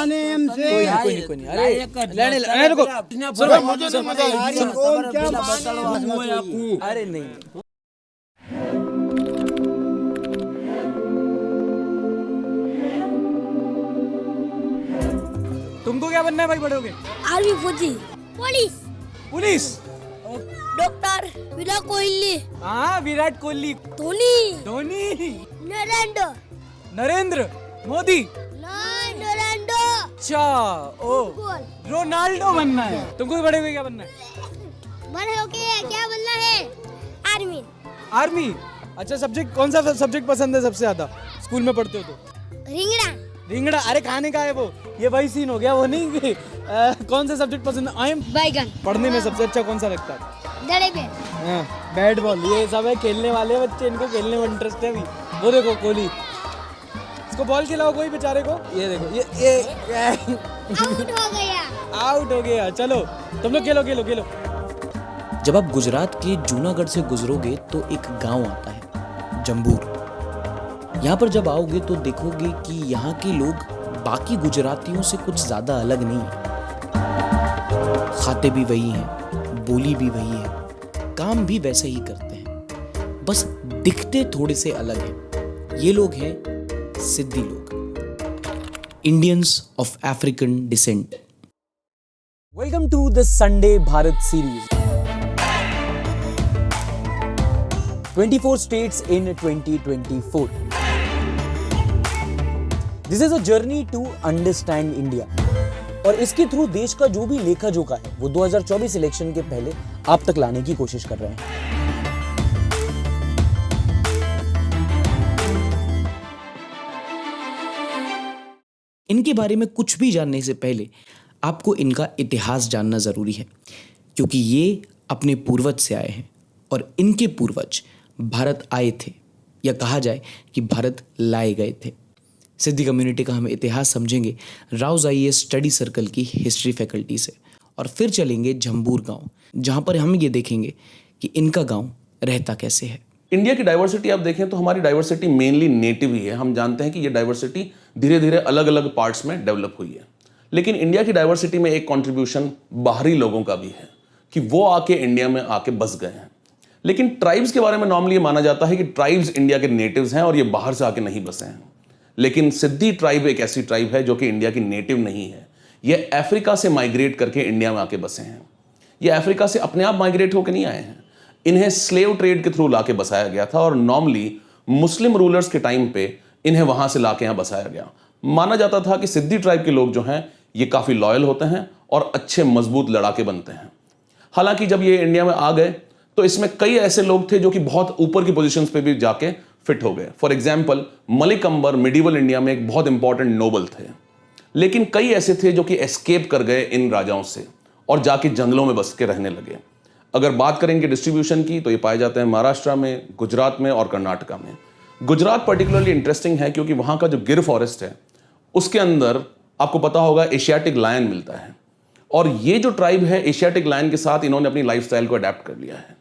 आने हमसे। कोई नहीं अरे रुको अरे नहीं तुमको क्या बनना है भाई बड़े होगे? आर्मी, फौजी, police, police, doctor, Virat Kohli, हाँ विराट कोहली, धोनी, धोनी, नरेंद्र, नरेंद्र मोदी, नरेंद्र, अच्छा ओ रोनाल्डो बनना है। तुमको बड़े होके क्या बनना है? बड़े होके क्या बनना है? Army, army. अच्छा सब्जेक्ट कौन सा सब्जेक्ट पसंद है सबसे ज्यादा स्कूल में पढ़ते हो तो? रिंगड़ा, रिंगड़ा। अरे खाने का है वो, ये वही सीन हो गया वो नहीं कि कौन सा सब्जेक्ट पसंद है? आई एम बैगन, पढ़ने में सबसे अच्छा कौन सा लगता है? डरे पे, हाँ बैट बॉल, ये सब है खेलने वाले बच्चे, इनको खेलने में इंटरेस्ट है अभी। वो देखो कोहली, इसको बॉल खिलाओ कोई बेचारे को। ये देखो ये आउट हो गया, आउट हो गया। चलो तुम लोग खेलो खेलो खेलो। जब आप गुजरात के जूनागढ़ से गुजरोगे तो एक गांव आता है जंबूर। यहाँ पर जब आओगे तो देखोगे कि यहाँ के लोग बाकी गुजरातियों से कुछ ज्यादा अलग नहीं है। खाते भी वही हैं, बोली भी वही है, काम भी वैसे ही करते हैं, बस दिखते थोड़े से अलग हैं। ये लोग हैं सिद्दी लोग, Indians of African descent. Welcome to the Sunday Bharat series. 24 states in 2024. This is a journey to understand India. और इसके थ्रू देश का जो भी लेखा जोखा है वो 2024 इलेक्शन के पहले आप तक लाने की कोशिश कर रहे हैं। इनके बारे में कुछ भी जानने से पहले आपको इनका इतिहास जानना जरूरी है, क्योंकि ये अपने पूर्वज से आए हैं और इनके पूर्वज भारत आए थे, या कहा जाए कि भारत लाए गए थे। सिद्दी कम्युनिटी का हम इतिहास समझेंगे राउज आईएएस स्टडी सर्कल की हिस्ट्री फैकल्टी से, और फिर चलेंगे जंबूर गांव, जहां पर हम ये देखेंगे कि इनका गांव रहता कैसे है। इंडिया की डाइवर्सिटी आप देखें तो हमारी डाइवर्सिटी मेनली नेटिव ही है। हम जानते हैं कि ये डाइवर्सिटी धीरे धीरे अलग अलग पार्ट्स में डेवलप हुई है, लेकिन इंडिया की डाइवर्सिटी में एक कंट्रीब्यूशन बाहरी लोगों का भी है कि वो आके इंडिया में आके बस गए हैं। लेकिन ट्राइब्स के बारे में नॉर्मली ये माना जाता है कि ट्राइब्स इंडिया के नेटिव्स हैं और ये बाहर से आके नहीं बसे हैं। लेकिन सिद्दी ट्राइब एक ऐसी ट्राइब है जो कि इंडिया की नेटिव नहीं है। ये अफ्रीका से माइग्रेट करके इंडिया में आके बसे हैं। ये अफ्रीका से अपने आप माइग्रेट होकर नहीं आए हैं, इन्हें स्लेव ट्रेड के थ्रू लाके बसाया गया था, और नॉर्मली मुस्लिम रूलर्स के टाइम पे इन्हें वहां से लाके यहाँ बसाया गया। माना जाता था कि सिद्दी ट्राइब के लोग जो हैं ये काफी लॉयल होते हैं और अच्छे मजबूत लड़ाके बनते हैं। हालांकि जब ये इंडिया में आ गए तो इसमें कई ऐसे लोग थे जो कि बहुत ऊपर की पोजीशंस पे भी जाके फिट हो गए। For example Malik Ambar medieval India में एक बहुत इंपॉर्टेंट नोबल थे, लेकिन कई ऐसे थे जो कि एस्केप कर गए इन राजाओं से और जाके जंगलों में बस के रहने लगे। अगर बात करेंगे डिस्ट्रीब्यूशन की तो ये पाए जाते हैं महाराष्ट्र में, गुजरात में और कर्नाटका में। गुजरात पर्टिकुलरली इंटरेस्टिंग है क्योंकि वहां का जो गिर फॉरेस्ट है उसके अंदर आपको पता होगा एशियाटिक लायन मिलता है, और ये जो ट्राइब है एशियाटिक लायन के साथ इन्होंने अपनी लाइफस्टाइल को अडेप्ट कर लिया है।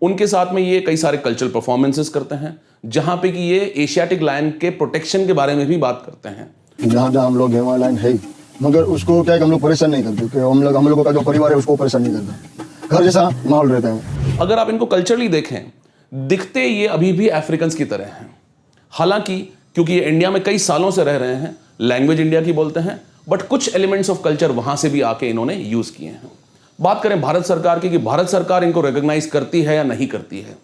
उनके साथ में ये कई सारे कल्चरल परफॉर्मेंसेस करते हैं जहां पे कि ये एशियाटिक लायन के प्रोटेक्शन के बारे में भी बात करते हैं। जहाँ जहाँ हम लोग हैं वहाँ लायन है, मगर उसको क्या है कि हम लोग परेशान नहीं करते, कि हम लोगों का जो परिवार है उसको परेशान नहीं करता, घर जैसा माहौल रहता है। अगर आप इनको कल्चरली देखें, दिखते ये अभी भी अफ्रीकन्स की तरह हैं। हालांकि क्योंकि ये इंडिया में कई सालों से रह रहे हैं, लैंग्वेज इंडिया की बोलते हैं, बट कुछ एलिमेंट्स ऑफ कल्चर वहां से भी आके इन्होंने यूज किए हैं। बात करें भारत सरकार की कि भारत सरकार इनको रिकॉग्नाइज करती है या नहीं करती है,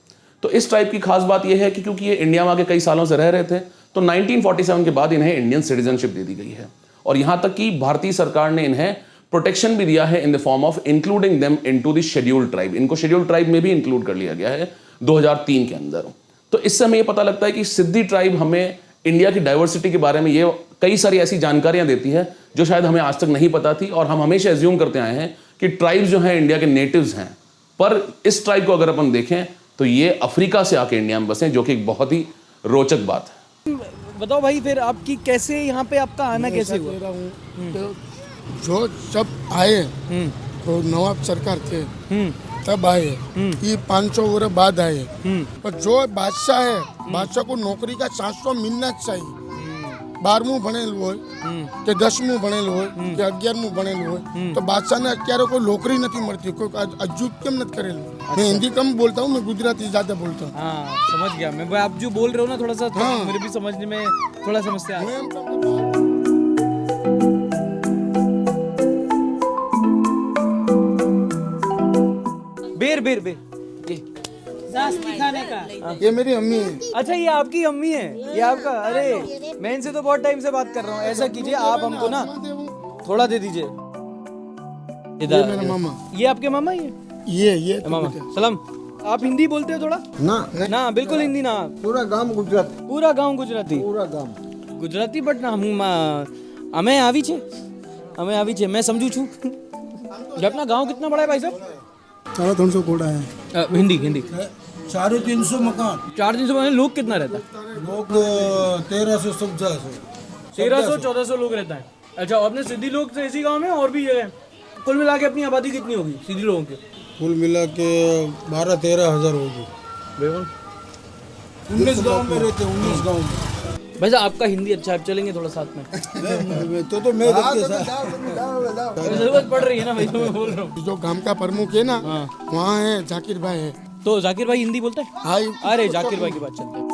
तो इस टाइप की खास बात यह है कि क्योंकि ये इंडिया में आके कई सालों से रह रहे थे तो 1947 के बाद इन्हें इंडियन सिटीजनशिप दे दी गई है, और यहां तक कि भारतीय सरकार ने इन्हें प्रोटेक्शन भी दिया है in the form of including them into the scheduled tribe. इनको शेड्यूल्ड ट्राइब में भी इंक्लूड कर लिया गया है 2003 के अंदर। तो इससे हमें यह पता लगता है कि सिद्दी ट्राइब हमें इंडिया की डाइवर्सिटी के बारे में ये कई सारी ऐसी जानकारियां देती है जो शायद हमें आज तक नहीं पता थी, और हम हमेशा एज्यूम करते आए हैं कि ट्राइब्स जो हैं इंडिया के नेटिव्स हैं, पर इस ट्राइब को अगर अपन देखें तो ये अफ्रीका से आके इंडिया में बसे, जो कि एक बहुत ही रोचक बात है। बताओ भाई फिर आपकी कैसे यहाँ पे आपका आना कैसे हुआ? तो जो जब आए तो नवाब सरकार थे तब आए, ये 500 वर्ष बाद आए, पर जो बादशाह है बादशाह को नौकरी का चांस तो मिलना चाहिए। 12મું ભણેલું હોય કે 10મું ભણેલું હોય કે 11મું ભણેલું હોય તો બાદશાહને અત્યારે કોઈ નોકરી નથી મળતી, કોઈ હજુ કેમ નથી કરેલું? मैं हिंदी कम बोलता हूँ, मैं गुजराती ज्यादा बोलता हूँ। हाँ समझ गया मैं, आप जो बोल रहे हो ना थोड़ा सा हाँ। मेरे भी समझने में थोड़ा समस्या है। बेर बेर बेर ये मेरी अम्मी है। अच्छा ये आपकी अम्मी है, ये आपका? अरे मैं इनसे तो बहुत टाइम से बात कर रहा हूँ। ऐसा कीजिए आप हमको ना थोड़ा दे दीजिए। ये मेरा मामा, ये आपके मामा ही है? ये मामा सलाम। आप हिंदी बोलते हो थोड़ा? ना ना बिल्कुल हिंदी ना। पूरा गांव गुजरात, पूरा गांव गुजराती? पूरा गांव ગુજરાતી બટ ના હું અમે આવી છે मैं समझू छू। ये अपना गांव कितना बड़ा है भाई साहब? 350 कोड़ा है। हिंदी हिंदी 350 मकान, 400 में लोग कितना रहता है? लोग 1300 1400 1300-1400 लोग रहता है। अच्छा आपने सिद्धि लोग से इसी गांव में और भी जगह? कुल मिला के अपनी आबादी कितनी होगी सिद्धि लोगों की? कुल मिला के 12-13 हजार होगी। 19 गांव में रहते, 19 गांव में। भाई साहब आपका हिंदी अच्छा है, आप चलेंगे थोड़ा साथ में? तो मैं जरूरत पड़ रही है ना भाई, तो मैं बोल रहा हूँ। जो गांव का प्रमुख है ना वहाँ है जाकिर भाई है। तो जाकिर भाई हिंदी बोलते हैं? हाँ। अरे जाकिर भाई की बात चलते हैं।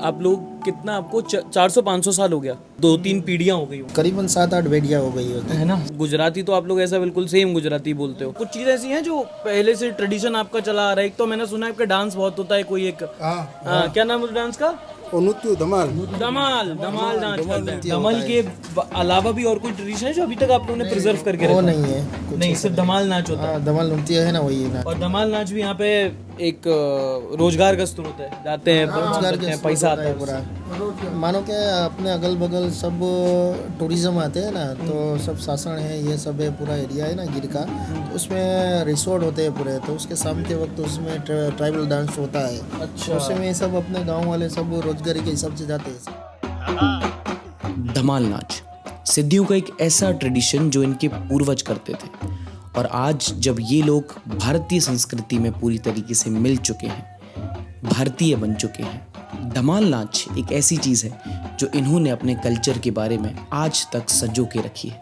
आप लोग कितना, आपको 400-500 साल हो गया? 2-3 पीढ़ियां हो गई हो करीबन 7-8 बेटियां हो गई होती है ना? गुजराती तो आप लोग ऐसा बिल्कुल सेम गुजराती बोलते हो। कुछ चीज़ ऐसी हैं जो पहले से ट्रेडिशन आपका चला आ रहा है। एक तो मैंने सुना है आपका डांस बहुत होता है, कोई एक क्या नाम है उस डांस का? नृत्य धमाल धमाल नाच करते हैं। धमाल के अलावा भी और कोई ट्रेडिशन है जो अभी तक आप लोगों ने प्रिजर्व करके वो रखा? नहीं है कुछ नहीं, सिर्फ धमाल नाच होता है। धमाल नृत्य है ना, वही ना। और धमाल नाच भी यहाँ पे एक रोजगार का स्रोत है, जाते हैं रोजगार के पैसा आता है पूरा। मानो के अपने अगल बगल सब टूरिज्म आते हैं ना, तो सब सासन है, ये सब है, पूरा एरिया है ना गिर का, तो उसमें रिसोर्ट होते हैं पूरे, तो उसके सामने वक्त उसमें ट्राइबल डांस होता है। अच्छा। उसमें सब अपने गांव वाले सब रोजगारी के हिसाब से जाते हैं। धमाल नाच सिद्धियों का एक ऐसा ट्रेडिशन जो इनके पूर्वज करते थे, और आज जब ये लोग भारतीय संस्कृति में पूरी तरीके से मिल चुके हैं, भारतीय बन चुके हैं, धमाल नाच एक ऐसी चीज़ है जो इन्होंने अपने कल्चर के बारे में आज तक संजो के रखी है।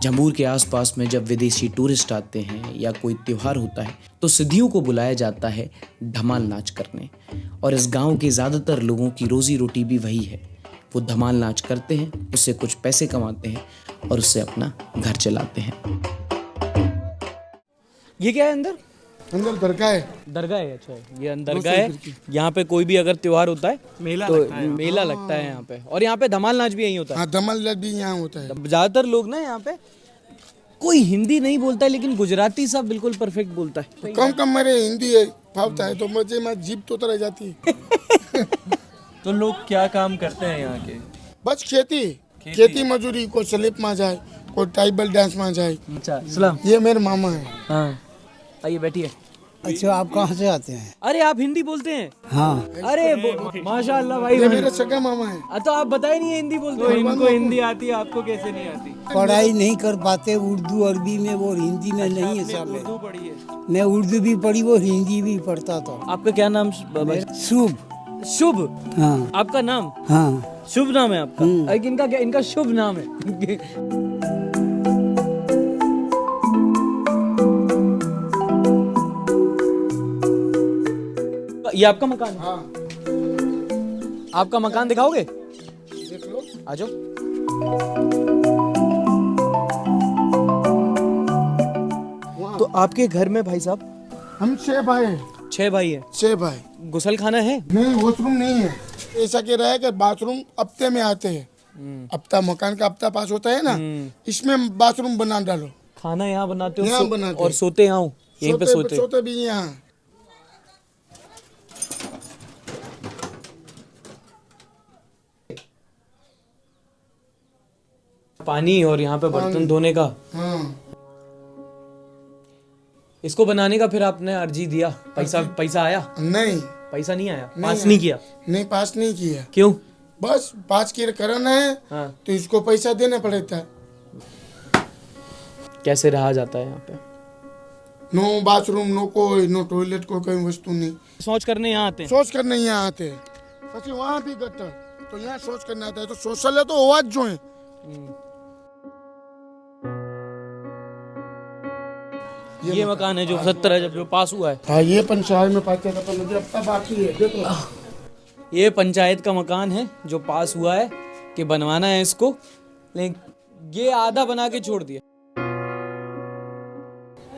जम्बूर के आसपास में जब विदेशी टूरिस्ट आते हैं या कोई त्योहार होता है तो सिद्धियों को बुलाया जाता है धमाल नाच करने, और इस गांव के ज़्यादातर लोगों की रोजी रोटी भी वही है। वो धमाल नाच करते हैं, उससे कुछ पैसे कमाते हैं और उससे अपना घर चलाते हैं। ये क्या है अंदर? अंदर दरगाह है। दरगाह है। अच्छा ये दरगाह है। यहाँ पे कोई भी अगर त्योहार होता है मेला लगता है यहाँ पे, और यहाँ पे धमाल नाच भी यही होता है। हाँ, धमाल भी यहाँ होता है। ज्यादातर लोग ना यहाँ पे कोई हिंदी नहीं बोलता है, लेकिन गुजराती सब बिल्कुल परफेक्ट बोलता है। कम मेरे हिंदी है फावता है तो मुझे मैं जीप तो रह जाती है। तो लोग क्या काम करते हैं यहाँ के? बस खेती मजूरी, कोई स्लिप में जाए, कोई ट्राइबल डांस में जाए। अच्छा सलाम। ये मेरे मामा है। हाँ आइए बैठिए। अच्छा आप कहाँ से आते हैं? अरे आप हिंदी बोलते हैं? हाँ। अरे माशाल्लाह भाई। ये मेरा सगा मामा है। तो आप बताए नहीं है हिंदी बोलते तो हैं? इनको हिंदी आती है, आपको कैसे नहीं आती? पढ़ाई नहीं कर पाते उर्दू अरबी में, वो हिंदी में नहीं है सब। उर्दू पढ़ी है? मैं उर्दू भी पढ़ी, वो हिंदी भी पढ़ता था। आपका क्या नाम? शुभ। शुभ? हाँ आपका नाम? हाँ शुभ नाम है आपका? इनका क्या? इनका शुभ नाम है। ये आपका मकान है? हाँ। आपका मकान दिखाओगे? देख लो। आ जाओ। तो आपके घर में भाई साहब हम 6 भाई हैं। 6 भाई है? 6 भाई। गुसल खाना है? नहीं, वॉशरूम नहीं है। ऐसा कह रहा है कि बाथरूम हफ्ते में आते हैं। हफ्ता मकान का हफ्ता पास होता है ना, इसमें बाथरूम बना डालो। खाना यहाँ बनाते हो? यहाँ बनाते और सोते यहाँ हो? यहीं पे सोते? सोते भी यहाँ। पानी और यहाँ पे बर्तन धोने का। हाँ। इसको बनाने का फिर आपने अर्जी दिया? पैसा आया? नहीं, पैसा नहीं आया? पास नहीं किया? नहीं पास नहीं किया। क्यों? बस 5 की कराना है हाँ। तो इसको पैसा देना पड़ता है। कैसे रहा जाता है यहाँ पे? नो बाथरूम, नो कोई, नो टॉयलेट, को कोई वस्तु नहीं। सोच करने यहाँ आते हैं। सोच करने यहाँ आते हैं, પછી वहाँ भी गटर, तो यहाँ सोच करने आता है। तो सोशल है तो आवाज जो है। ये मकान है जो 70 है, जब जो पास हुआ है। हाँ, ये पंचायत में पास था, पर अब तक बाकी है। देखो ये पंचायत का मकान है जो पास हुआ है कि बनवाना है इसको, लेकिन ये आधा बना के छोड़ दिया।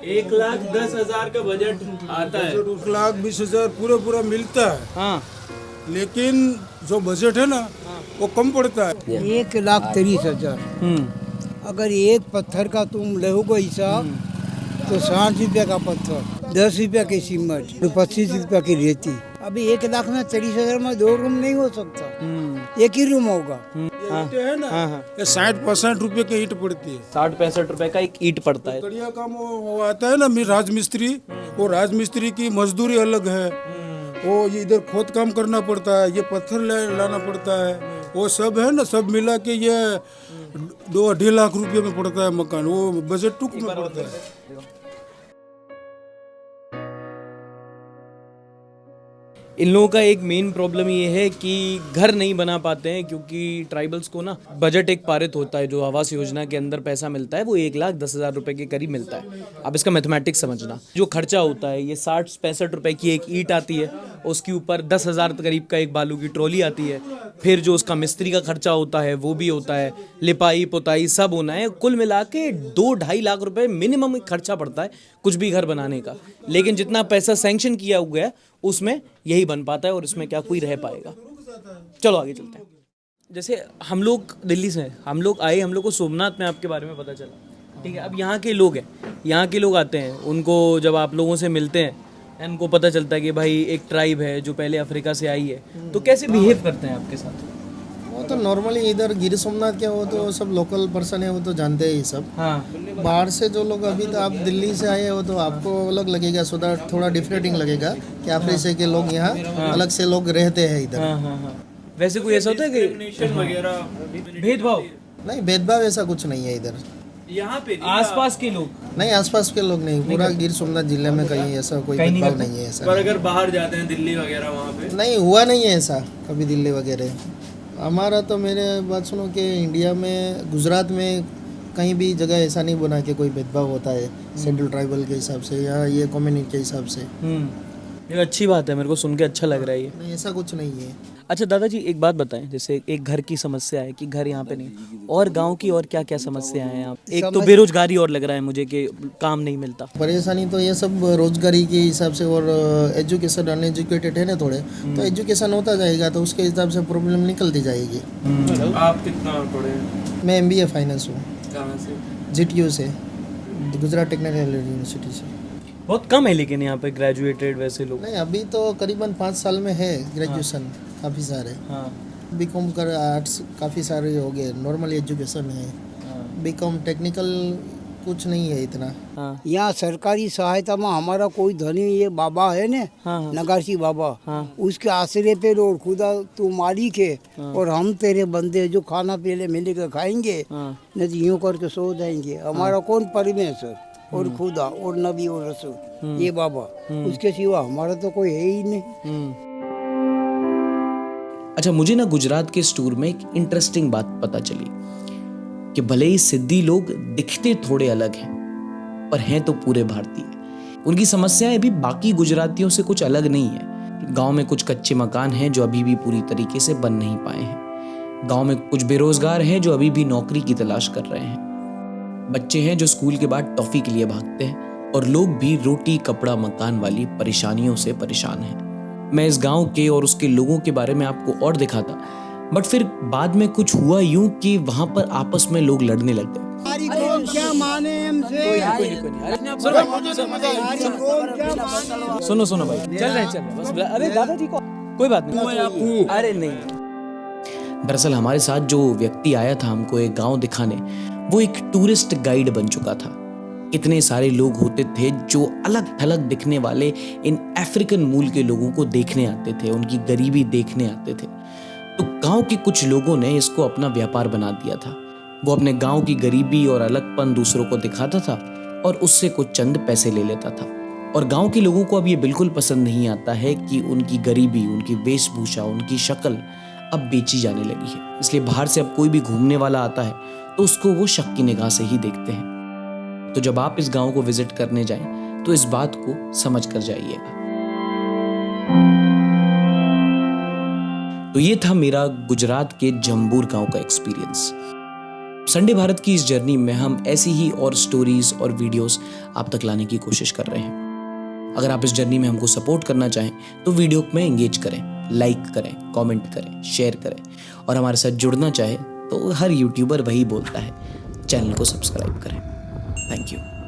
1,10,000 का बजट आता है। 1,20,000 पूरा मिलता है, हाँ, लेकिन जो बजट है ना वो कम पड़ता है। 1,30,000। अगर एक पत्थर का तुम लोगे हिसाब तो 60 रुपया का पत्थर, 10 रुपया की सीमेंट, 25 रुपया की रेती। अभी 1,30,000 में 2 रूम नहीं हो सकता, एक ही रूम होगा। ये ईंटें है ना, ये 60-65 रुपए की ईंट पड़ती है। 60-65 रुपए का एक ईंट पड़ता है। बढ़िया काम वो आता है ना राजमिस्त्री, वो राजमिस्त्री की मजदूरी अलग है। वो ये इधर खोद काम करना पड़ता है, ये पत्थर लाना पड़ता है, वो सब है ना, सब मिला के ये 2-2.5 लाख रुपए में पड़ता है मकान। वो बजट टूक में पड़ता है। इन लोगों का एक मेन प्रॉब्लम ये है कि घर नहीं बना पाते हैं, क्योंकि ट्राइबल्स को ना बजट एक पारित होता है, जो आवास योजना के अंदर पैसा मिलता है वो 1,10,000 रुपए के करीब मिलता है। अब इसका मैथमेटिक्स समझना, जो खर्चा होता है ये 60-65 रुपए की एक ईंट आती है, उसके ऊपर 10,000 करीब का एक बालू की ट्रॉली आती है, फिर जो उसका मिस्त्री का खर्चा होता है वो भी होता है, लिपाई पुताई सब होना है, कुल मिला के 2-2.5 लाख रुपए मिनिमम खर्चा पड़ता है कुछ भी घर बनाने का। लेकिन जितना पैसा सैंक्शन किया हुआ है उसमें यही बन पाता है, और इसमें क्या कोई रह पाएगा। चलो आगे चलते हैं। जैसे हम लोग दिल्ली से हैं, हम लोग आए, हम लोग को सोमनाथ में आपके बारे में पता चला, ठीक है। अब यहाँ के लोग हैं, यहाँ के लोग आते हैं, उनको जब आप लोगों से मिलते हैं, उनको पता चलता है कि भाई एक ट्राइब है जो पहले अफ्रीका से आई है, तो कैसे बिहेव करते हैं आपके साथ? वो तो नॉर्मली इधर गिर सोमनाथ क्या, वो तो सब लोकल पर्सन है, वो तो जानते हैं ये सब। हाँ, बाहर से जो लोग, अभी तो आप दिल्ली से आए हो तो आपको अलग लगेगा, थोड़ा डिफरेंटिंग लगेगा कि अफ्रीका से के लोग यहाँ अलग से लोग रहते हैं इधर। हाँ। वैसे कोई ऐसा होता है कि भेदभाव? नहीं, भेदभाव ऐसा कुछ नहीं है इधर। यहाँ पे आसपास के लोग नहीं, आसपास के लोग नहीं, पूरा गिर सोमनाथ जिले में कहीं ऐसा कोई भेदभाव नहीं है ऐसा। पर अगर बाहर जाते हैं दिल्ली वगैरह वहाँ पे नहीं, हुआ नहीं है ऐसा कभी दिल्ली वगैरह। हमारा तो, मेरे बात सुनो कि इंडिया में, गुजरात में कहीं भी जगह ऐसा नहीं बना कि कोई भेदभाव होता है शेड्यूल ट्राइबल के हिसाब से या ये कम्युनिटी के हिसाब से। ये अच्छी बात है, मेरे को सुन के अच्छा लग रहा है ये। नहीं, ऐसा कुछ नहीं है। अच्छा दादाजी, एक बात बताएं, जैसे एक घर की समस्या है कि घर यहाँ पे नहीं, और गांव की और क्या क्या समस्या है यहाँ? एक तो बेरोजगारी और लग रहा है मुझे कि काम नहीं मिलता। परेशानी तो ये सब रोजगारी के हिसाब से, और एजुकेशन, अनएजुकेटेड है ना थोड़े, तो एजुकेशन होता जाएगा तो उसके हिसाब से प्रॉब्लम निकलती जाएगी। आप कितना पढ़े? मैं MBA फाइनेंस हूँ। कहाँ से? GTU से, गुजरात टेक्निकल यूनिवर्सिटी से। बहुत कम है लेकिन यहाँ पे ग्रेजुएटेड वैसे लोग। नहीं, अभी तो करीबन 5 साल में है ग्रेजुएशन, काफ़ी सारे। हाँ, बीकॉम कर आर्ट्स काफ़ी सारे हो गए, नॉर्मल एजुकेशन है। बीकॉम टेक्निकल कुछ नहीं है इतना। हाँ, यहाँ सरकारी सहायता में हमारा कोई धनी ये बाबा है ना, हाँ, नगासी बाबा, हाँ। उसके आश्रय पे और खुदा तू मालिक है और हम तेरे बंदे, जो खाना पहले मिल के खाएंगे, हाँ। नहीं तो यूँ करके सो जाएंगे। हमारा कौन परमेश्वर और खुदा और नबी और रसूल, ये बाबा, उसके सिवा हमारा तो कोई है ही नहीं। अच्छा, मुझे ना गुजरात के इस टूर में एक इंटरेस्टिंग बात पता चली कि भले ही सिद्धी लोग दिखते थोड़े अलग हैं, पर हैं तो पूरे भारतीय। उनकी समस्याएं भी बाकी गुजरातियों से कुछ अलग नहीं है। गांव में कुछ कच्चे मकान हैं जो अभी भी पूरी तरीके से बन नहीं पाए हैं। गांव में कुछ बेरोजगार हैं जो अभी भी नौकरी की तलाश कर रहे हैं। बच्चे हैं जो स्कूल के बाद टॉफी के लिए भागते हैं, और लोग भी रोटी कपड़ा मकान वाली परेशानियों से परेशान हैं। मैं इस गांव के और उसके लोगों के बारे में आपको और दिखाता, बट फिर बाद में कुछ हुआ यूं कि वहां पर आपस में लोग लड़ने लग गए। क्या माने हमसे? सुनो भाई, चल रहे बस। अरे दादाजी को कोई बात नहीं। अरे नहीं, दरअसल हमारे साथ जो व्यक्ति आया था हमको एक गांव दिखाने, वो एक टूरिस्ट गाइड बन चुका था। इतने सारे लोग होते थे जो अलग थलग दिखने वाले इन अफ्रीकन मूल के लोगों को देखने आते थे, उनकी गरीबी देखने आते थे। तो गांव के कुछ लोगों ने इसको अपना व्यापार बना दिया था। वो अपने गांव की गरीबी और अलगपन दूसरों को दिखाता था और उससे कुछ चंद पैसे ले लेता था। और गांव के लोगों को अब ये बिल्कुल पसंद नहीं आता है कि उनकी गरीबी, उनकी वेशभूषा, उनकी शक्ल अब बेची जाने लगी है। इसलिए बाहर से अब कोई भी घूमने वाला आता है तो उसको वो शक की निगाह से ही देखते हैं। तो जब आप इस गांव को विजिट करने जाएं तो इस बात को समझ कर जाइएगा। तो ये था मेरा गुजरात के जम्बूर गांव का एक्सपीरियंस। संडे भारत की इस जर्नी में हम ऐसी ही और स्टोरीज और वीडियोस आप तक लाने की कोशिश कर रहे हैं। अगर आप इस जर्नी में हमको सपोर्ट करना चाहें तो वीडियो में एंगेज करें, लाइक करें, कमेंट करें, शेयर करें और हमारे साथ जुड़ना चाहे तो हर यूट्यूबर वही बोलता है, चैनल को सब्सक्राइब करें। Thank you.